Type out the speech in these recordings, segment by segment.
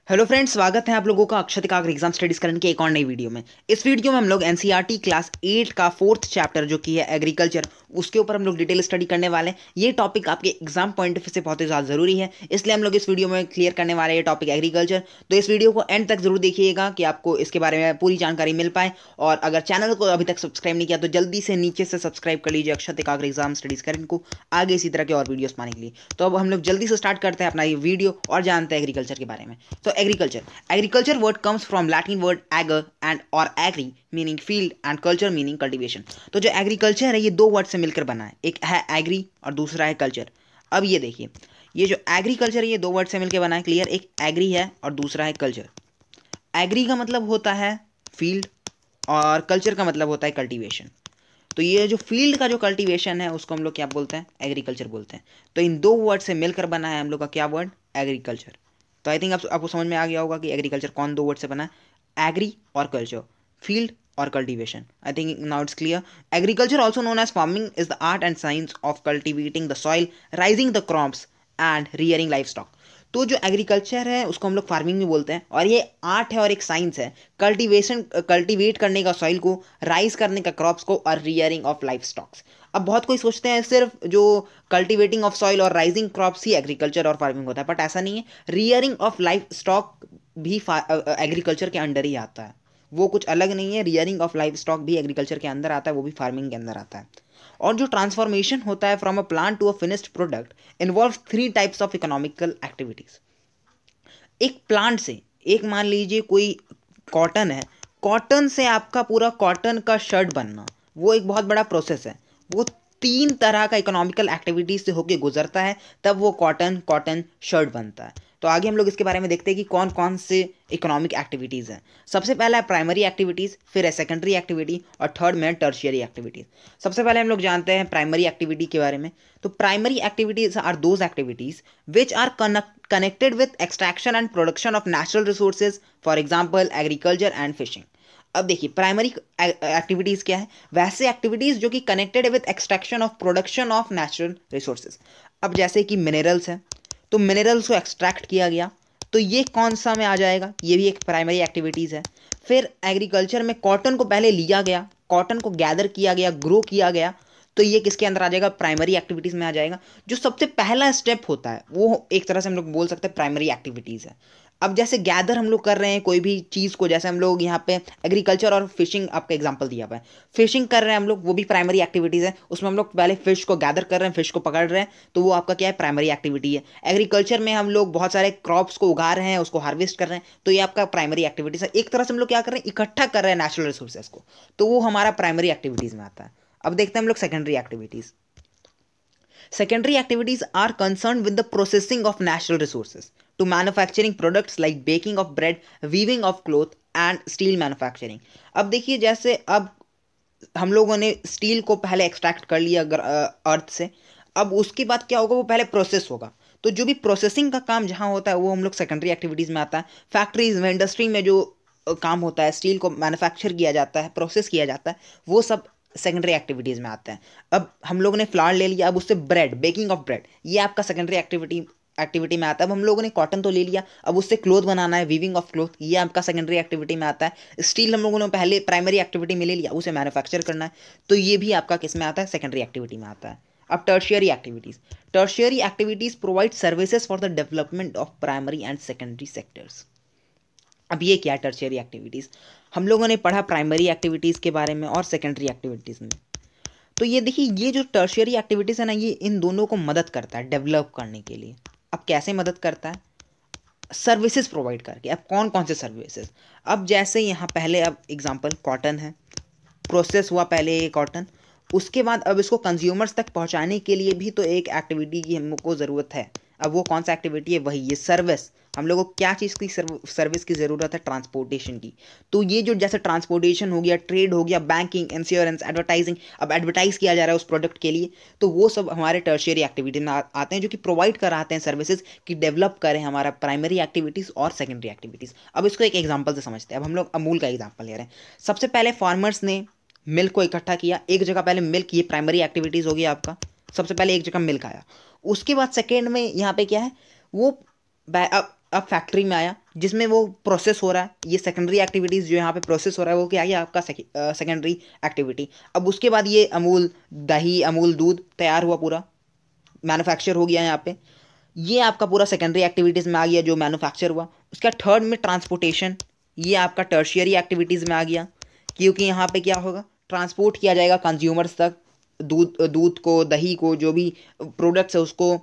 Hello friends, स्वागत है आप लोगों का अक्षत एकाग्र एग्जाम स्टडीज करने की एक और नई वीडियो में। इस वीडियो में हम लोग एनसीईआरटी क्लास 8 का 4th चैप्टर जो कि है एग्रीकल्चर, उसके ऊपर हम लोग डिटेल स्टडी करने वाले हैं। ये टॉपिक आपके एग्जाम पॉइंट ऑफ व्यू से बहुत ही ज़्यादा जरूरी है, इसलिए हम लोग इस वीडियो में क्लियर करने वाले हैं ये टॉपिक एग्रीकल्चर। तो इस वीडियो को एंड तक जरूर देखिएगा कि आपको इसके बारे में पूरी जानकारी मिल पाए। और अगर चैनल को अभी तक सब्सक्राइब नहीं किया तो जल्दी से नीचे से सब्सक्राइब कर लीजिए अक्षत एकाग्र एग्जाम स्टडीज करने को, आगे इसी तरह के और वीडियोस पाने के लिए। तो अब हम लोग जल्दी से स्टार्ट करते हैं अपना ये वीडियो और जानते हैं एग्रीकल्चर के बारे में। तो Agriculture word comes from Latin word ager and or agri meaning field and culture meaning cultivation। तो जो एग्रीकल्चर है ये दो वर्ड से मिलकर बना है, एक है एग्री और दूसरा है कल्चर। अब ये देखिए, ये जो एग्रीकल्चर है ये दो वर्ड से मिलकर बना है, क्लियर। एक एग्री है और दूसरा है कल्चर। एग्री का मतलब होता है फील्ड और कल्चर का मतलब होता है कल्टीवेशन। तो ये जो फील्ड का जो कल्टीवेशन है उसको हम लोग क्या बोलते हैं, एग्रीकल्चर बोलते हैं। तो इन दो वर्ड से मिलकर बना है हम लोग का क्या वर्ड, एग्रीकल्चर। तो आई थिंक आपको समझ में आ गया होगा कि एग्रीकल्चर कौन दो वर्ड से बना है, एग्री और कल्चर, फील्ड और cultivation. I think now it's clear. Agriculture also known as farming is the art and science of cultivating the soil, raising the crops and rearing livestock. तो जो agriculture है उसको हम लोग farming भी बोलते हैं, और ये आर्ट है और एक साइंस है कल्टीवेट करने का सॉइल को, राइज करने का क्रॉप्स को, और रियरिंग ऑफ लाइफ स्टॉक्स। अब बहुत कोई सोचते हैं सिर्फ जो कल्टीवेटिंग ऑफ सॉइल और राइजिंग क्रॉप्स ही एग्रीकल्चर और फार्मिंग होता है, बट ऐसा नहीं है। रियरिंग ऑफ लाइफ स्टॉक भी एग्रीकल्चर के अंडर ही आता है, वो कुछ अलग नहीं है। रियरिंग ऑफ लाइफ स्टॉक भी एग्रीकल्चर के अंदर आता है, वो भी फार्मिंग के अंदर आता है। और जो ट्रांसफॉर्मेशन होता है from a plant to a finished product involve 3 types of economical activities. एक प्लांट से, एक मान लीजिए कोई कॉटन है, कॉटन से आपका पूरा कॉटन का शर्ट बनना, वो एक बहुत बड़ा प्रोसेस है। वो 3 तरह का इकोनॉमिकल एक्टिविटीज से होके गुजरता है, तब वो कॉटन शर्ट बनता है। तो आगे हम लोग इसके बारे में देखते हैं कि कौन कौन से इकोनॉमिक एक्टिविटीज़ हैं। सबसे पहला है प्राइमरी एक्टिविटीज़, फिर है सेकेंडरी एक्टिविटी, और थर्ड में है टर्शियरी एक्टिविटीज़। सबसे पहले हम लोग जानते हैं प्राइमरी एक्टिविटी के बारे में। तो primary activities are those activities which are connected with extraction and production of natural resources, for example agriculture and fishing. अब देखिए, प्राइमरी एक्टिविटीज़ क्या है, वैसे एक्टिविटीज़ जो कि कनेक्टेड है with extraction of production of natural resources. अब जैसे कि मिनरल्स है, तो मिनरल्स को एक्सट्रैक्ट किया गया, तो ये कौन सा में आ जाएगा, ये भी एक प्राइमरी एक्टिविटीज़ है। फिर एग्रीकल्चर में कॉटन को पहले लिया गया, कॉटन को गैदर किया गया, ग्रो किया गया, तो ये किसके अंदर आ जाएगा, प्राइमरी एक्टिविटीज़ में आ जाएगा। जो सबसे पहला स्टेप होता है वो एक तरह से हम लोग बोल सकते हैं प्राइमरी एक्टिविटीज़ है। अब जैसे गैदर हम लोग कर रहे हैं कोई भी चीज़ को, जैसे हम लोग यहाँ पे एग्रीकल्चर और फिशिंग आपका एग्जांपल दिया हुआ है, फिशिंग कर रहे हैं हम लोग, वो भी प्राइमरी एक्टिविटीज़ है। उसमें हम लोग पहले फिश को गैदर कर रहे हैं, फिश को पकड़ रहे हैं, तो वो आपका क्या है, प्राइमरी एक्टिविटी है। एग्रीकल्चर में हम लोग बहुत सारे क्रॉप्स को उगा रहे हैं, उसको हार्वेस्ट कर रहे हैं, तो ये आपका प्राइमरी एक्टिविटीज़ है। एक तरह से हम लोग क्या कर रहे हैं, इकट्ठा कर रहे हैं नेचुरल रिसोर्सेज को, तो वो हमारा प्राइमरी एक्टिविटीज़ में आता है। अब देखते हैं हम लोग secondary activities. Secondary activities are concerned with the processing of natural resources to manufacturing products like baking of bread, weaving of cloth and steel manufacturing। अब देखिए, जैसे अब हम लोगों ने स्टील को पहले एक्सट्रैक्ट कर लिया अर्थ से, अब उसके बाद क्या होगा, वो पहले प्रोसेस होगा। तो जो भी प्रोसेसिंग का काम जहाँ होता है वो हम लोग सेकेंडरी एक्टिविटीज़ में आता है। फैक्ट्रीज में, इंडस्ट्री में जो काम होता है, स्टील को मैन्युफैक्चर किया जाता है, प्रोसेस किया जाता है, वो सब सेकेंडरी एक्टिविटीज़ में आता है। अब हम लोगों ने फ्लावर ले लिया, अब उससे ब्रेड, बेकिंग ऑफ ब्रेड, ये आपका सेकेंडरी एक्टिविटी में आता है। अब हम लोगों ने कॉटन तो ले लिया, अब उससे क्लोथ बनाना है, वीविंग ऑफ क्लोथ, ये आपका सेकेंडरी एक्टिविटी में आता है। स्टील हम लोगों ने पहले प्राइमरी एक्टिविटी में ले लिया, उसे मैन्युफैक्चर करना है, तो ये भी आपका किस में आता है, सेकेंडरी एक्टिविटी में आता है। अब tertiary activities. Tertiary activities provide services for the development of primary and secondary sectors. अब ये क्या है टर्शियरी एक्टिविटीज़, हम लोगों ने पढ़ा प्राइमरी एक्टिविटीज़ के बारे में और सेकेंडरी एक्टिविटीज़ में। तो ये देखिए, ये जो टर्शियरी एक्टिविटीज़ है ना, ये इन दोनों को मदद करता है डेवलप करने के लिए। अब कैसे मदद करता है, सर्विसेज प्रोवाइड करके। अब कौन कौन से सर्विसेज, अब जैसे यहाँ पहले, अब एग्जांपल कॉटन है, प्रोसेस हुआ पहले ये कॉटन, उसके बाद अब इसको कंज्यूमर्स तक पहुँचाने के लिए भी तो एक एक्टिविटी की हमको ज़रूरत है। अब वो कौन सा एक्टिविटी है, वही ये सर्विस। हम लोगों को क्या चीज़ की सर्विस की ज़रूरत है, ट्रांसपोर्टेशन की। तो ये जो जैसे ट्रांसपोर्टेशन हो गया, ट्रेड हो गया, बैंकिंग, इंश्योरेंस, एडवर्टाइजिंग, अब एडवर्टाइज किया जा रहा है उस प्रोडक्ट के लिए, तो वो सब हमारे टर्शियरी एक्टिविटी में आते हैं, जो कि प्रोवाइड कराते हैं सर्विसेज कि डेवलप करें हमारा प्राइमरी एक्टिविटीज़ और सेकेंडरी एक्टिविटीज़। अब इसको एक एग्जाम्पल से समझते हैं। अब हम लोग अमूल का एग्जाम्पल ले रहे हैं। सबसे पहले फार्मर्स ने मिल्क को इकट्ठा किया एक जगह, पहले मिल्क, ये प्राइमरी एक्टिविटीज़ हो गई आपका। सबसे पहले एक जगह मिल्क आया, उसके बाद सेकेंड में यहाँ पे क्या है, वो अब अब फैक्ट्री में आया जिसमें वो प्रोसेस हो रहा है, ये सेकेंडरी एक्टिविटीज़ जो यहाँ पे प्रोसेस हो रहा है वो क्या है आपका सेकेंडरी एक्टिविटी। अब उसके बाद ये अमूल दही, अमूल दूध तैयार हुआ, पूरा मैन्युफैक्चर हो गया यहाँ पे, ये आपका पूरा सेकेंडरी एक्टिविटीज़ में आ गया जो मैन्युफैक्चर हुआ। उसका थर्ड में ट्रांसपोर्टेशन, ये आपका टर्शियरी एक्टिविटीज़ में आ गया, क्योंकि यहाँ पे क्या होगा, ट्रांसपोर्ट किया जाएगा कंज्यूमर्स तक, दूध को, दही को, जो भी प्रोडक्ट्स है उसको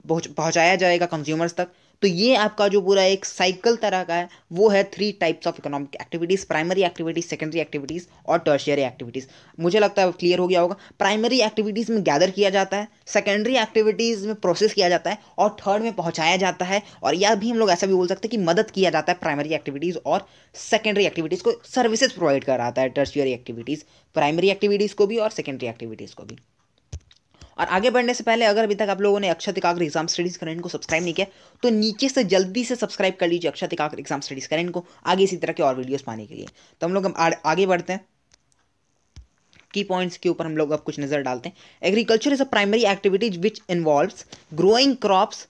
पहुँचाया जाएगा कंज्यूमर्स तक। तो ये आपका जो पूरा एक साइकिल तरह का है वो है 3 types of economic activities, primary activities, secondary activities और टर्शियरी एक्टिविटीज़। मुझे लगता है क्लियर हो गया होगा। प्राइमरी एक्टिविटीज़ में गैदर किया जाता है, सेकेंडरी एक्टिविटीज़ में प्रोसेस किया जाता है और थर्ड में पहुंचाया जाता है। और या भी हम लोग ऐसा भी बोल सकते हैं कि मदद किया जाता है प्राइमरी एक्टिविटीज़ और सेकेंडरी एक्टिविटीज़ को, सर्विसेज प्रोवाइड कराता है टर्शियरी एक्टिविटीज़ प्राइमरी एक्टिविटीज़ को भी और सेकेंडरी एक्टिविटीज़ को भी। और आगे बढ़ने से पहले अगर अभी तक आप लोगों ने अक्षत एकाग्र एग्जाम स्टडीज करेंट को सब्सक्राइब नहीं किया तो नीचे से जल्दी से सब्सक्राइब कर लीजिए अक्षत एकाग्र एग्जाम स्टडीज करेंट को, आगे इसी तरह के और वीडियोस पाने के लिए। तो हम लोग आगे बढ़ते हैं, की पॉइंट्स के ऊपर हम लोग अब कुछ नजर डालते हैं। Agriculture is a primary activity which involves growing crops,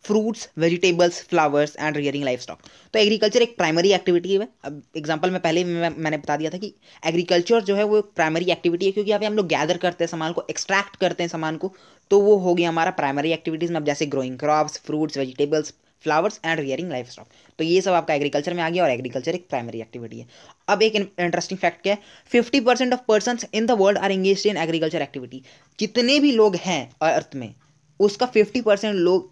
fruits, vegetables, flowers and rearing livestock. तो एग्रीकल्चर एक प्राइमरी एक्टिविटी है। अब एग्जांपल में पहले मैंने बता दिया था कि एग्रीकल्चर जो है वो एक प्राइमरी एक्टिविटी है, क्योंकि यहाँ पे हम लोग गैदर करते हैं सामान को, एक्सट्रैक्ट करते हैं सामान को, तो वो हो गया हमारा प्राइमरी एक्टिविटीज़ में। अब जैसे growing crops, fruits, vegetables, flowers and rearing livestock, तो ये सब आपका एग्रीकल्चर में आ गया और एग्रीकल्चर एक प्राइमरी एक्टिविटी है। अब एक इंटरेस्टिंग फैक्ट क्या है, 50% of persons in the world are engaged in agriculture activity. जितने भी लोग हैं अर्थ में उसका 50% लोग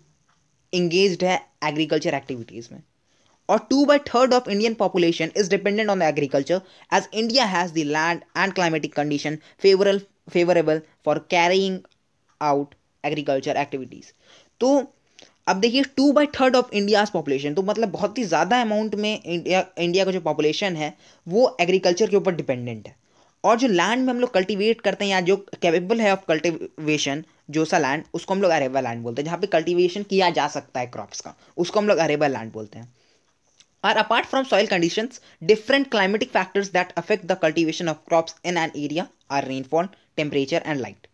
engaged है एग्रीकल्चर एक्टिविटीज में। और 2/3 of Indian population is dependent on the agriculture as India has the land and climatic condition favorable for carrying out agriculture activities। तो अब देखिए 2/3 ऑफ इंडियाज पॉपुलेशन, तो मतलब बहुत ही ज़्यादा अमाउंट में इंडिया का जो पॉपुलेशन है वो एग्रीकल्चर के ऊपर डिपेंडेंट है। और जो लैंड में हम लोग कल्टीवेट करते हैं या जो कैपेबल है ऑफ कल्टीवेशन, जो सा लैंड, उसको हम लोग अरेबल लैंड बोलते हैं। जहाँ पे कल्टीवेशन किया जा सकता है क्रॉप्स का, उसको हम लोग अरेबल लैंड बोलते हैं। और apart from soil conditions, different climatic factors that affect the cultivation of crops in an area are rainfall, temperature and light.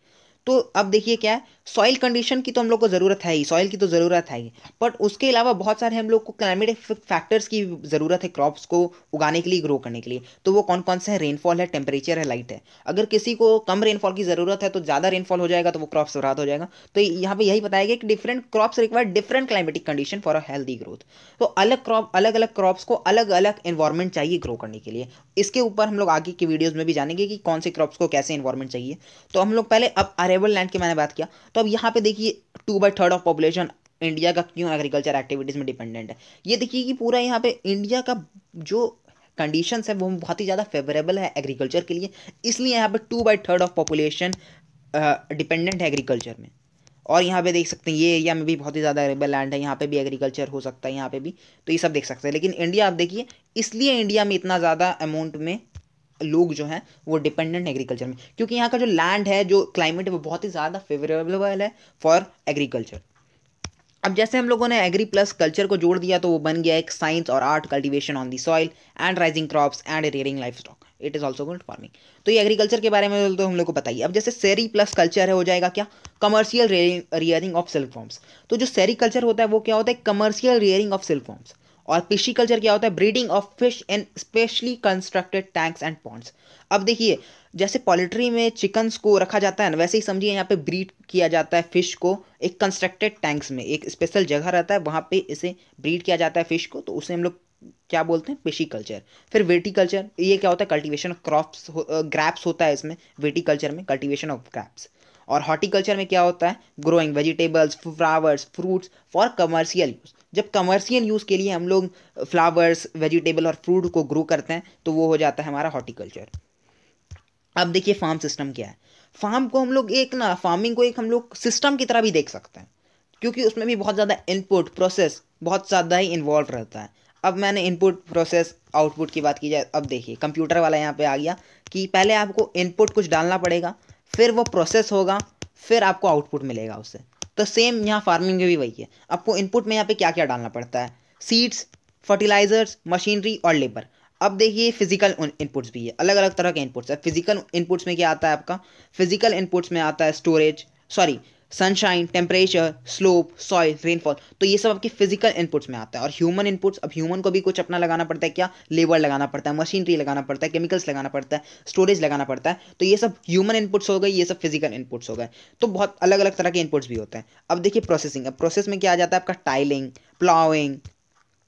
तो अब देखिए क्या है, सॉइल कंडीशन की तो हम लोग को ज़रूरत है ही, सॉइल की तो ज़रूरत है ही, बट उसके अलावा बहुत सारे हम लोग को क्लाइमेटिक फैक्टर्स की ज़रूरत है क्रॉप्स को उगाने के लिए, ग्रो करने के लिए। तो वो कौन कौन से हैं, रेनफॉल है, टेम्परेचर है, लाइट है। अगर किसी को कम रेनफॉल की ज़रूरत है तो ज़्यादा रेनफॉल हो जाएगा तो वो क्रॉप्स बर्बाद हो जाएगा। तो यहाँ पे यही बताया गया कि different crops require different climatic condition for a healthy growth. तो अलग अलग क्रॉप्स को अलग अलग एनवायरमेंट चाहिए ग्रो करने के लिए। इसके ऊपर हम लोग आगे के वीडियोज़ में भी जानेंगे कि कौन से क्रॉप्स को कैसे एनवायरमेंट चाहिए। तो हम लोग पहले अब अरेबल लैंड की मैंने बात किया, तो अब यहाँ पे देखिए 2/3 ऑफ पॉपुलेशन इंडिया का क्यों एग्रीकल्चर एक्टिविटीज में डिपेंडेंट है। ये देखिए कि पूरा यहाँ पे इंडिया का जो कंडीशंस है वो बहुत ही ज़्यादा फेवरेबल है एग्रीकल्चर के लिए, इसलिए यहाँ पे 2/3 ऑफ पॉपुलेशन डिपेंडेंट है एग्रीकल्चर में। और यहाँ पे देख सकते हैं ये एरिया में भी बहुत ही ज़्यादा अरेबल लैंड है, यहाँ पे भी एग्रीकल्चर हो सकता है यहाँ पे भी, तो ये सब देख सकते हैं। लेकिन इंडिया आप देखिए, इसलिए इंडिया में इतना ज़्यादा अमाउंट में लोग जो हैं वो डिपेंडेंट एग्रीकल्चर में, क्योंकि यहाँ का जो लैंड है, जो क्लाइमेट है, वो बहुत ही ज़्यादा फेवरेबल है फॉर एग्रीकल्चर। अब जैसे हम लोगों ने एग्री प्लस कल्चर को जोड़ दिया तो वो बन गया एक साइंस और art, cultivation on the soil and rising crops and rearing life stock, it is also good farming. तो ये एग्रीकल्चर के बारे में तो हम लोग को बताइए। अब जैसे सेरी प्लस कल्चर है, हो जाएगा क्या, commercial rearing of silk forms. तो जो सेरी कल्चर होता है वो क्या होता है, commercial rearing of silk farms. और पिशीकल्चर क्या होता है, breeding of fish in specially constructed tanks and ponds. अब देखिए जैसे पोल्ट्री में चिकन्स को रखा जाता है ना, वैसे ही समझिए यहाँ पे ब्रीड किया जाता है फिश को एक कंस्ट्रक्टेड टैंक्स में, एक स्पेशल जगह रहता है वहाँ पे इसे ब्रीड किया जाता है फिश को, तो उसे हम लोग क्या बोलते हैं, पिशीकल्चर। फिर वेटिकल्चर, ये क्या होता है, कल्टीवेशन ऑफ क्रॉप्स, ग्रैप्स होता है इसमें वेटिकल्चर में, कल्टीवेशन ऑफ ग्रैप्स। और हॉर्टिकल्चर में क्या होता है, growing vegetables, flowers, fruits for commercial use. जब कमर्शियल यूज़ के लिए हम लोग फ्लावर्स, वेजिटेबल और फ्रूट को ग्रो करते हैं तो वो हो जाता है हमारा हॉर्टिकल्चर। अब देखिए फार्म सिस्टम क्या है। फार्म को हम लोग फार्मिंग को एक हम लोग सिस्टम की तरह भी देख सकते हैं, क्योंकि उसमें भी बहुत ज़्यादा इनपुट प्रोसेस बहुत ज़्यादा ही इन्वॉल्व रहता है। अब मैंने इनपुट प्रोसेस आउटपुट की बात की जाए, अब देखिए कंप्यूटर वाला यहाँ पे आ गया कि पहले आपको इनपुट कुछ डालना पड़ेगा, फिर वो प्रोसेस होगा, फिर आपको आउटपुट मिलेगा उससे। तो सेम यहाँ फार्मिंग में भी वही है, आपको इनपुट में यहाँ पे क्या क्या डालना पड़ता है, सीड्स, फर्टिलाइजर्स, मशीनरी और लेबर। अब देखिए फिजिकल इनपुट्स भी है, अलग अलग तरह के इनपुट्स है। फिजिकल इनपुट्स में क्या आता है आपका, फिजिकल इनपुट्स में आता है storage, sunshine, temperature, slope, soil, rainfall, तो ये सब आपकी फिजिकल इनपुट्स में आता है। और ह्यूमन इनपुट्स, अब ह्यूमन को भी कुछ अपना लगाना पड़ता है, क्या लेबर लगाना पड़ता है, मशीनरी लगाना पड़ता है, केमिकल्स लगाना पड़ता है, स्टोरेज लगाना पड़ता है। तो ये सब ह्यूमन इनपुट्स हो गए, ये सब फिजिकल इनपुट्स हो गए। तो बहुत अलग अलग तरह के इनपुट्स भी होते हैं। अब देखिए प्रोसेसिंग, अब प्रोसेस में क्या आ जाता है आपका tilling, ploughing,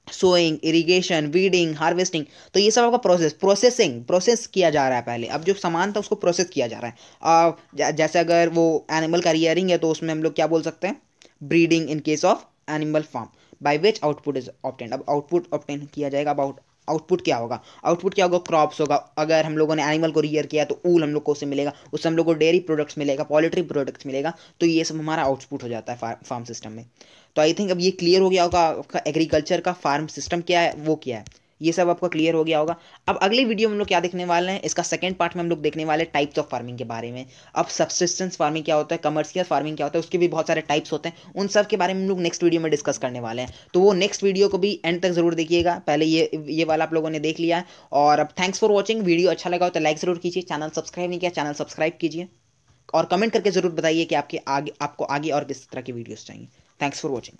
sowing, irrigation, weeding, harvesting, तो ये सब आपका प्रोसेस किया जा रहा है। पहले अब जो सामान था उसको प्रोसेस किया जा रहा है। जैसे अगर वो एनिमल का रियरिंग है तो उसमें हम लोग क्या बोल सकते हैं, breeding in case of animal farm, by which output is obtained. अब आउटपुट ऑब्टेन किया जाएगा। अब आउटपुट क्या होगा, आउटपुट क्या होगा, क्रॉप्स होगा। अगर हम लोगों ने एनिमल को रियर किया तो ऊल हम लोग को उससे मिलेगा, उससे हम लोग को डेयरी प्रोडक्ट्स मिलेगा, पोल्ट्री प्रोडक्ट्स मिलेगा। तो ये सब हमारा आउटपुट हो जाता है फार्म सिस्टम में। तो आई थिंक अब ये क्लियर हो गया होगा आपका एग्रीकल्चर का फार्म सिस्टम क्या है, वो क्या है, ये सब आपका क्लियर हो गया होगा। अब अगले वीडियो में हम लोग क्या देखने वाले हैं, इसका सेकंड पार्ट में हम लोग देखने वाले टाइप्स ऑफ फार्मिंग के बारे में। अब सब्सिस्टेंस फार्मिंग क्या होता है, कमर्शियल फार्मिंग क्या होता है, उसके भी बहुत सारे टाइप्स होते हैं। उन सब के बारे में हम लोग नेक्स्ट वीडियो में डिस्कस करने वाले हैं। तो वो नेक्स्ट वीडियो को भी एंड तक जरूर देखिएगा। पहले ये वाला आप लोगों ने देख लिया है। और अब थैंक्स फॉर वॉचिंग। वीडियो अच्छा लगा हो तो लाइक जरूर कीजिए, चैनल सब्सक्राइब नहीं किया चैनल सब्सक्राइब कीजिए, और कमेंट करके जरूर बताइए कि आपको आगे और किस तरह की वीडियोस चाहिए। Thanks for watching.